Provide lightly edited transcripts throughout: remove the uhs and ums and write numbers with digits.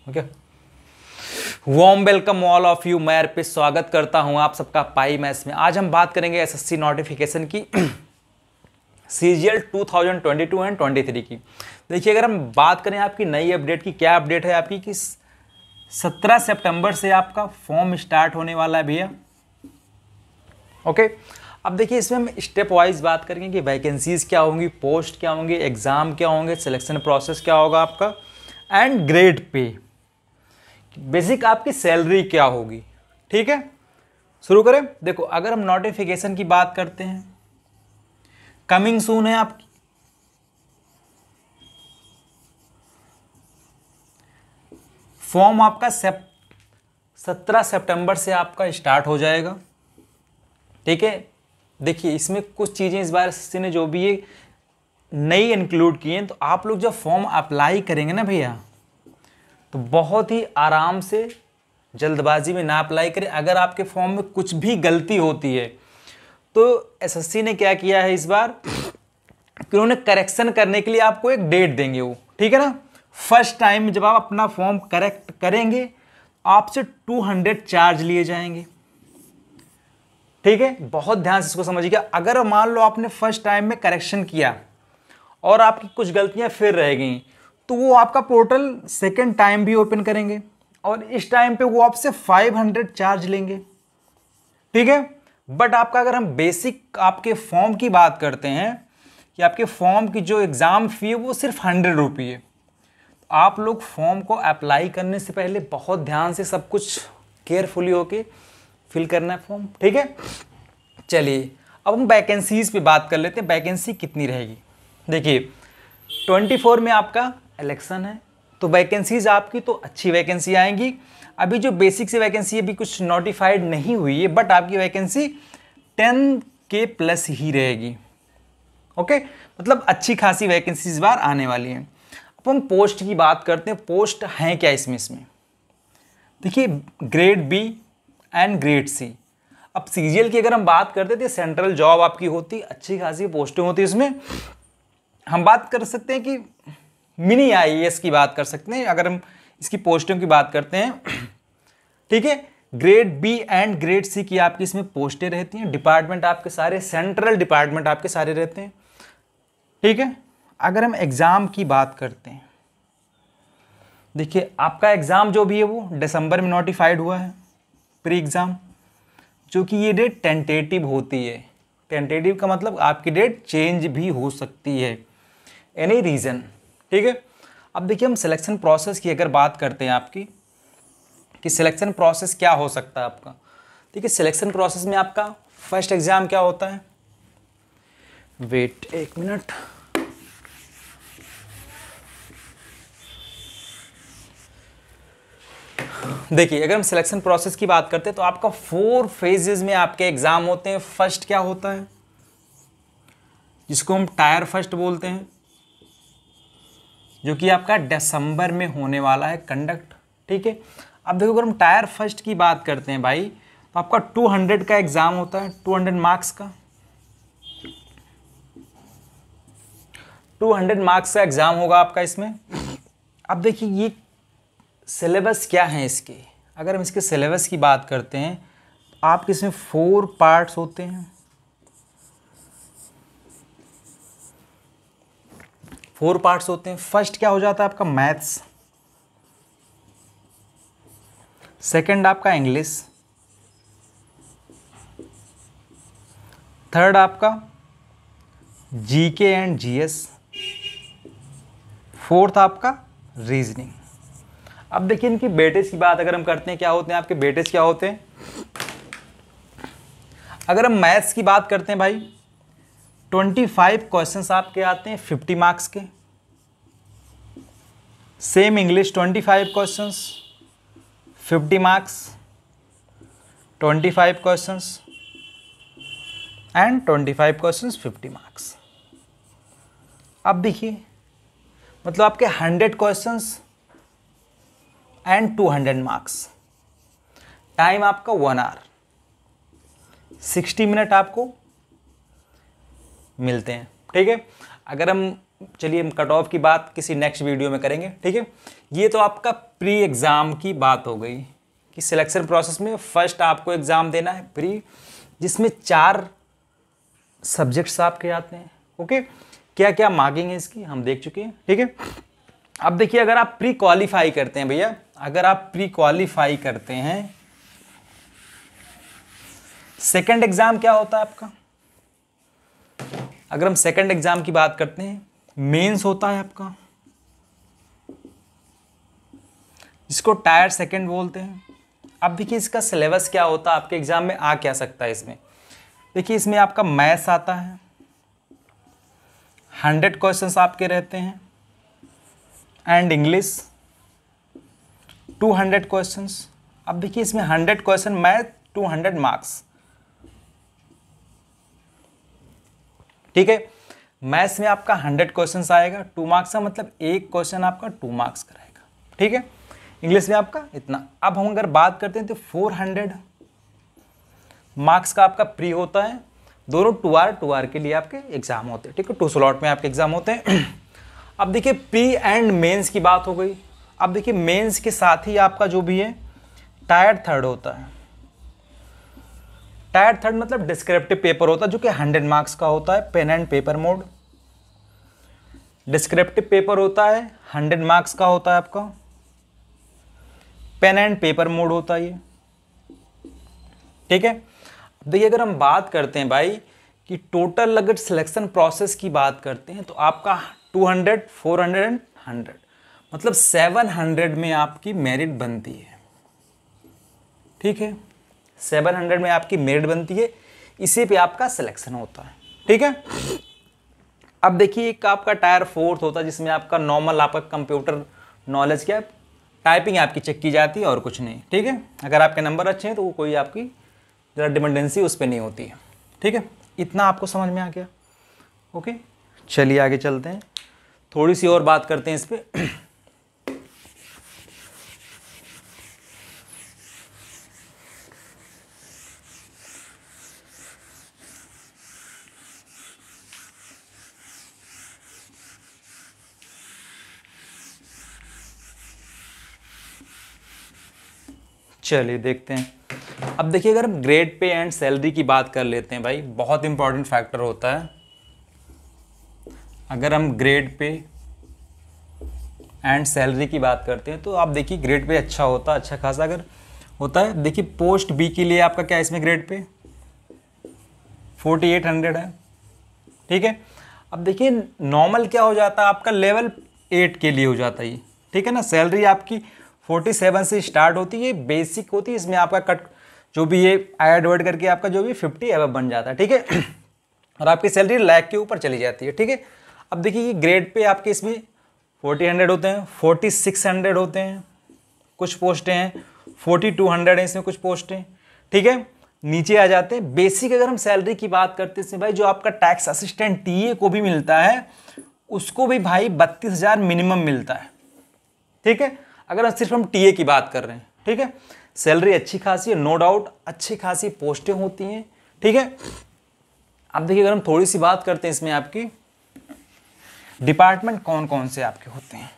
Okay, warm welcome all of you. मैं अर्पित स्वागत करता हूं आप सबका पाई मैथ्स में। आज हम बात करेंगे एसएससी नोटिफिकेशन की सीजीएल 2022 एंड 23 की। देखिए, अगर हम बात करें आपकी नई अपडेट की, क्या अपडेट है आपकी कि 17 सितंबर से आपका फॉर्म स्टार्ट होने वाला है भैया। ओके, अब देखिए इसमें हम स्टेप वाइज बात करेंगे कि वैकेंसीज क्या होंगी, पोस्ट क्या होंगे, एग्जाम क्या होंगे, सिलेक्शन प्रोसेस क्या होगा आपका, एंड ग्रेड पे, बेसिक आपकी सैलरी क्या होगी। ठीक है, शुरू करें। देखो, अगर हम नोटिफिकेशन की बात करते हैं, कमिंग सून है आपकी, फॉर्म आपका 17 सितंबर से आपका स्टार्ट हो जाएगा। ठीक है, देखिए इसमें कुछ चीज़ें इस बार एसएससी ने जो भी ये नई इंक्लूड की हैं, तो आप लोग जब फॉर्म अप्लाई करेंगे ना भैया, तो बहुत ही आराम से, जल्दबाजी में ना अप्लाई करें। अगर आपके फॉर्म में कुछ भी गलती होती है तो एसएससी ने क्या किया है इस बार कि उन्होंने करेक्शन करने के लिए आपको एक डेट देंगे वो। ठीक है ना, फर्स्ट टाइम जब आप अपना फॉर्म करेक्ट करेंगे आपसे 200 चार्ज लिए जाएंगे। ठीक है, बहुत ध्यान से इसको समझिएगा। अगर मान लो आपने फर्स्ट टाइम में करेक्शन किया और आपकी कुछ गलतियां फिर रह गई, तो वो आपका पोर्टल सेकेंड टाइम भी ओपन करेंगे और इस टाइम पे वो आपसे 500 चार्ज लेंगे। ठीक है, बट आपका अगर हम बेसिक आपके फॉर्म की बात करते हैं कि आपके फॉर्म की जो एग्ज़ाम फी है वो सिर्फ 100 रुपये है। तो आप लोग फॉर्म को अप्लाई करने से पहले बहुत ध्यान से सब कुछ केयरफुली होके फिल करना है फॉर्म। ठीक है, चलिए अब हम वैकेंसीज पे बात कर लेते हैं। वैकेंसी कितनी रहेगी? देखिए 24 में आपका इलेक्शन है, तो वैकेंसीज आपकी तो अच्छी वैकेंसी आएंगी। अभी जो बेसिक से वैकेंसी अभी कुछ नोटिफाइड नहीं हुई है, बट आपकी वैकेंसी 10K प्लस ही रहेगी। ओके, मतलब अच्छी खासी वैकेंसी इस बार आने वाली है। अब हम पोस्ट की बात करते हैं। पोस्ट हैं क्या इसमें देखिए, grade B and grade C. अब सीजीएल की अगर हम बात करते थे, सेंट्रल जॉब आपकी होती, अच्छी खासी पोस्टें होती। इसमें हम बात कर सकते हैं कि मिनी आईएएस की बात कर सकते हैं अगर हम इसकी पोस्टों की बात करते हैं। ठीक है, grade B and grade C की आपकी इसमें पोस्टें रहती हैं। डिपार्टमेंट आपके सारे सेंट्रल डिपार्टमेंट आपके सारे रहते हैं। ठीक है, अगर हम एग्ज़ाम की बात करते हैं, देखिए आपका एग्ज़ाम जो भी है वो दिसंबर में नोटिफाइड हुआ है, प्री एग्ज़ाम, जो कि ये डेट टेंटेटिव होती है। टेंटेटिव का मतलब आपकी डेट चेंज भी हो सकती है, एनी रीज़न। ठीक है, अब देखिए हम सिलेक्शन प्रोसेस की अगर बात करते हैं आपकी कि सिलेक्शन प्रोसेस क्या हो सकता है आपका। देखिए सिलेक्शन प्रोसेस में आपका फर्स्ट एग्ज़ाम क्या होता है, वेट एक मिनट, देखिए अगर हम सिलेक्शन प्रोसेस की बात करते हैं तो आपका 4 फेजेस में आपके एग्ज़ाम होते हैं। फर्स्ट क्या होता है, जिसको हम टायर फर्स्ट बोलते हैं, जो कि आपका दिसंबर में होने वाला है कंडक्ट। ठीक है, अब देखो अगर हम टायर फर्स्ट की बात करते हैं भाई, तो आपका 200 का एग्ज़ाम होता है, 200 मार्क्स का, 200 मार्क्स का एग्ज़ाम होगा आपका इसमें। अब देखिए ये सिलेबस क्या है इसके, अगर हम इसके सिलेबस की बात करते हैं तो आपके इसमें 4 पार्ट्स होते हैं। 4 पार्ट्स होते हैं। फर्स्ट क्या हो जाता है आपका मैथ्स, सेकंड आपका इंग्लिश, थर्ड आपका जीके एंड जीएस, फोर्थ आपका रीजनिंग। अब देखिए इनकी वेटेज की बात अगर हम करते हैं, क्या होते हैं आपके वेटेज क्या होते हैं। अगर हम मैथ्स की बात करते हैं भाई, 25 क्वेश्चंस आपके आते हैं 50 मार्क्स के। Same English 25 questions 50 marks, 25 questions and 25 questions 50 marks. अब देखिए मतलब आपके 100 क्वेश्चंस एंड 200 मार्क्स। टाइम आपका 1 आवर, 60 मिनट आपको मिलते हैं। ठीक है, अगर हम चलिए हम कट ऑफ की बात किसी नेक्स्ट वीडियो में करेंगे, ठीक है। ये तो आपका प्री एग्ज़ाम की बात हो गई कि सिलेक्शन प्रोसेस में फर्स्ट आपको एग्ज़ाम देना है प्री, जिसमें 4 सब्जेक्ट्स आपके आते हैं। ओके, क्या क्या मार्किंग है इसकी हम देख चुके हैं, ठीक है। अब देखिए, अगर आप प्री क्वालिफाई करते हैं भैया, अगर आप प्री क्वालिफाई करते हैं, सेकंड एग्जाम क्या होता है आपका, अगर हम सेकंड एग्जाम की बात करते हैं, मेंस होता है आपका, जिसको टायर सेकंड बोलते हैं। अब देखिए इसका सिलेबस क्या होता है, आपके एग्जाम में आ क्या सकता है इसमें। देखिए इसमें आपका मैथ्स आता है, 100 क्वेश्चंस आपके रहते हैं, एंड इंग्लिश 200 क्वेश्चंस। अब देखिए इसमें 100 क्वेश्चन मैथ, 200 मार्क्स, ठीक है। मैथ्स में आपका 100 क्वेश्चंस आएगा, 2 मार्क्स का, मतलब एक क्वेश्चन आपका 2 मार्क्स का रहेगा, ठीक है। इंग्लिश में आपका इतना। अब हम अगर बात करते हैं तो 400 मार्क्स का आपका प्री होता है, दोनों 2 आवर के लिए आपके एग्जाम होते हैं, ठीक है। 2 स्लॉट में आपके एग्जाम होते हैं। अब देखिए प्री एंड मेंस की बात हो गई। अब देखिए मेंस के साथ ही आपका जो भी है टायर थर्ड होता है। टायर थर्ड मतलब डिस्क्रिप्टिव पेपर होता है, जो कि 100 मार्क्स का होता है, pen and paper mode. Descriptive paper होता है 100 मार्क्स का होता है आपका, पेन एंड पेपर मोड होता है ये, ठीक है। देखिए अगर हम बात करते हैं भाई कि टोटल अगर सिलेक्शन प्रोसेस की बात करते हैं तो आपका 200, 400 एंड 100, मतलब 700 में आपकी मेरिट बनती है, ठीक है। 700 में आपकी मेरिट बनती है, इसी पे आपका सिलेक्शन होता है, ठीक है। अब देखिए एक आपका टायर फोर्थ होता है, जिसमें आपका नॉर्मल आपका कंप्यूटर नॉलेज क्या, टाइपिंग आपकी चेक की जाती है और कुछ नहीं, ठीक है। अगर आपके नंबर अच्छे हैं तो वो कोई आपकी ज़रा डिपेंडेंसी उस पर नहीं होती है, ठीक है। इतना आपको समझ में आ गया, ओके। चलिए आगे चलते हैं, थोड़ी सी और बात करते हैं इस पर। चलिए देखते हैं। अब देखिए अगर हम ग्रेड पे एंड सैलरी की बात कर लेते हैं भाई, बहुत इंपॉर्टेंट फैक्टर होता है। अगर हम ग्रेड पे एंड सैलरी की बात करते हैं तो आप देखिए ग्रेड पे अच्छा होता है, अच्छा खासा अगर होता है। देखिए पोस्ट बी के लिए आपका क्या है इसमें ग्रेड पे 4800 है, ठीक है। अब देखिए नॉर्मल क्या हो जाता है आपका लेवल 8 के लिए हो जाता है ये, ठीक है ना। सैलरी आपकी 47 से स्टार्ट होती है, बेसिक होती है, इसमें आपका कट जो भी ये ऐड वर्ड करके आपका जो भी 50 एबव बन जाता है, ठीक है। और आपकी सैलरी लाख के ऊपर चली जाती है, ठीक है। अब देखिए ये ग्रेड पे आपके इसमें 4000 होते हैं, 4600 होते हैं, कुछ पोस्टें हैं, 4200 हैं इसमें कुछ पोस्टें, ठीक है। नीचे आ जाते हैं बेसिक। अगर हम सैलरी की बात करते हैं भाई, जो आपका टैक्स असिस्टेंट टीए को भी मिलता है, उसको भी भाई 32,000 मिनिमम मिलता है, ठीक है। अगर सिर्फ हम टीए की बात कर रहे हैं, ठीक है। सैलरी अच्छी खासी है, नो डाउट, अच्छी खासी पोस्टें होती हैं, ठीक है। अब देखिए अगर हम थोड़ी सी बात करते हैं इसमें आपकी डिपार्टमेंट कौन कौन से आपके होते हैं।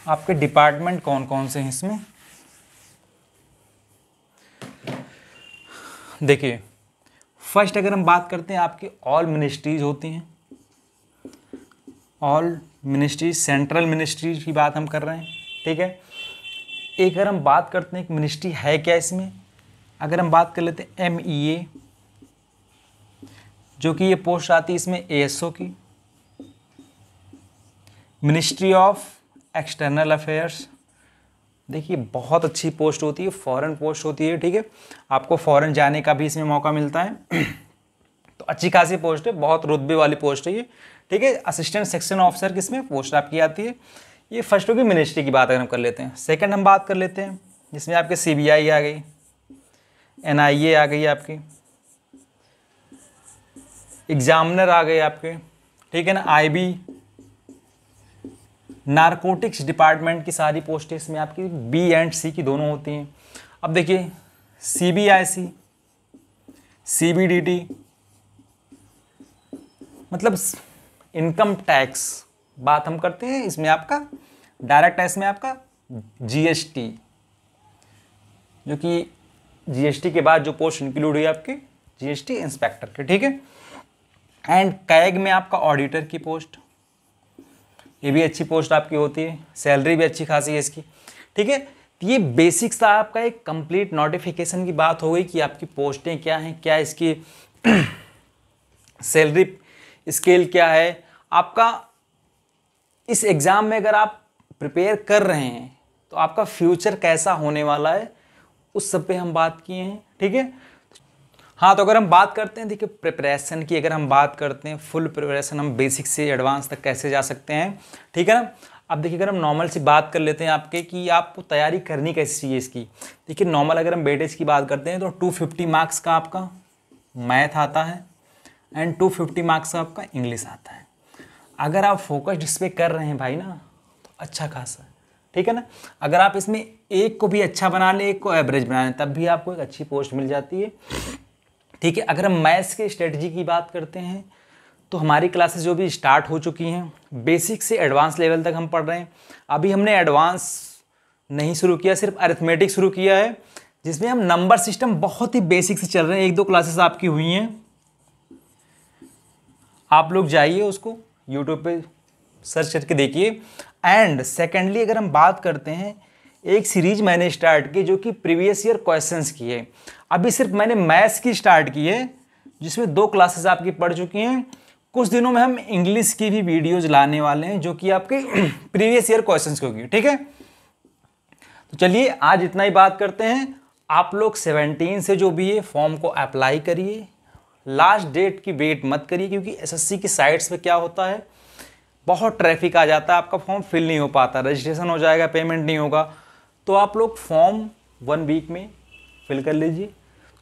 आपके डिपार्टमेंट कौन कौन से हैं इसमें, देखिए फर्स्ट अगर हम बात करते हैं आपकी ऑल मिनिस्ट्रीज होती हैं, ऑल मिनिस्ट्रीज, सेंट्रल मिनिस्ट्रीज की बात हम कर रहे हैं, ठीक है। एक अगर हम बात करते हैं एक मिनिस्ट्री है क्या इसमें, अगर हम बात कर लेते हैं MEA, जो कि ये पोस्ट आती है इसमें ASO की, मिनिस्ट्री ऑफ एक्सटर्नल अफेयर्स। देखिए बहुत अच्छी पोस्ट होती है, फॉरेन पोस्ट होती है, ठीक है। आपको फॉरेन जाने का भी इसमें मौका मिलता है। तो अच्छी खासी पोस्ट है, बहुत रुतबे वाली पोस्ट है ये, ठीक है। असिस्टेंट सेक्शन ऑफिसर की इसमें पोस्ट आपकी आती है। ये फर्स्ट होगी मिनिस्ट्री की बात अगर हम कर लेते हैं। सेकंड हम बात कर लेते हैं जिसमें आपके CBI आ गई, NIA आ गई आपकी, एग्जामिनर आ गए आपके, ठीक है ना, IB, नारकोटिक्स डिपार्टमेंट की सारी पोस्टें इसमें आपकी B एंड C की दोनों होती हैं। अब देखिए CBIC, CBDT, मतलब इनकम टैक्स बात हम करते हैं, इसमें आपका डायरेक्ट टैक्स में आपका जीएसटी, जो कि जीएसटी के बाद जो पोस्ट इंक्लूड हुई आपकी जीएसटी इंस्पेक्टर के, ठीक है। एंड कैग में आपका ऑडिटर की पोस्ट, ये भी अच्छी पोस्ट आपकी होती है, सैलरी भी अच्छी खासी है इसकी, ठीक है। तो ये बेसिक्स था आपका एक कंप्लीट नोटिफिकेशन की बात हो गई कि आपकी पोस्टें क्या हैं, क्या इसकी सैलरी स्केल क्या है। आपका इस एग्ज़ाम में अगर आप प्रिपेयर कर रहे हैं तो आपका फ्यूचर कैसा होने वाला है उस सब पे हम बात किए हैं, ठीक है। हाँ, तो अगर हम बात करते हैं, देखिए प्रिपरेशन की अगर हम बात करते हैं, फुल प्रिपरेशन हम बेसिक से एडवांस तक कैसे जा सकते हैं, ठीक है ना। अब देखिए अगर हम नॉर्मल सी बात कर लेते हैं आपके कि आपको तैयारी करनी कैसी चाहिए इसकी। देखिए नॉर्मल अगर हम वेटेज की बात करते हैं तो 250 मार्क्स का आपका मैथ आता है एंड 250 मार्क्स का आपका इंग्लिश आता है। अगर आप फोकस्ड इस पर कर रहे हैं भाई ना तो अच्छा खासा है, ठीक है ना। अगर आप इसमें एक को भी अच्छा बना लें, एक को एवरेज बना लें, तब भी आपको एक अच्छी पोस्ट मिल जाती है, ठीक है। अगर हम मैथ्स के स्ट्रेटजी की बात करते हैं तो हमारी क्लासेस जो भी स्टार्ट हो चुकी हैं, बेसिक से एडवांस लेवल तक हम पढ़ रहे हैं। अभी हमने एडवांस नहीं शुरू किया, सिर्फ अरिथमेटिक शुरू किया है, जिसमें हम नंबर सिस्टम बहुत ही बेसिक से चल रहे हैं। 1-2 क्लासेस आपकी हुई हैं, आप लोग जाइए उसको यूट्यूब पे सर्च करके देखिए। एंड सेकेंडली अगर हम बात करते हैं, एक सीरीज मैंने स्टार्ट की जो कि प्रीवियस ईयर क्वेश्चंस की है। अभी सिर्फ मैंने मैथ्स की स्टार्ट की है, जिसमें 2 क्लासेस आपकी पढ़ चुकी हैं। कुछ दिनों में हम इंग्लिश की भी वीडियोज लाने वाले हैं जो कि आपके प्रीवियस ईयर क्वेश्चंस की होगी, ठीक है। तो चलिए आज इतना ही बात करते हैं। आप लोग 17 से जो भी है फॉर्म को अप्लाई करिए, लास्ट डेट की वेट मत करिए, क्योंकि एसएससी की साइट्स पे क्या होता है, बहुत ट्रैफिक आ जाता है, आपका फॉर्म फिल नहीं हो पाता, रजिस्ट्रेशन हो जाएगा, पेमेंट नहीं होगा। तो आप लोग फॉर्म 1 वीक में फिल कर लीजिए।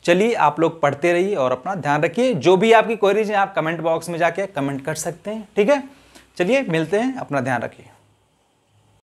चलिए आप लोग पढ़ते रहिए और अपना ध्यान रखिए। जो भी आपकी क्वेरीज हैं आप कमेंट बॉक्स में जाके कमेंट कर सकते हैं, ठीक है। चलिए मिलते हैं, अपना ध्यान रखिए।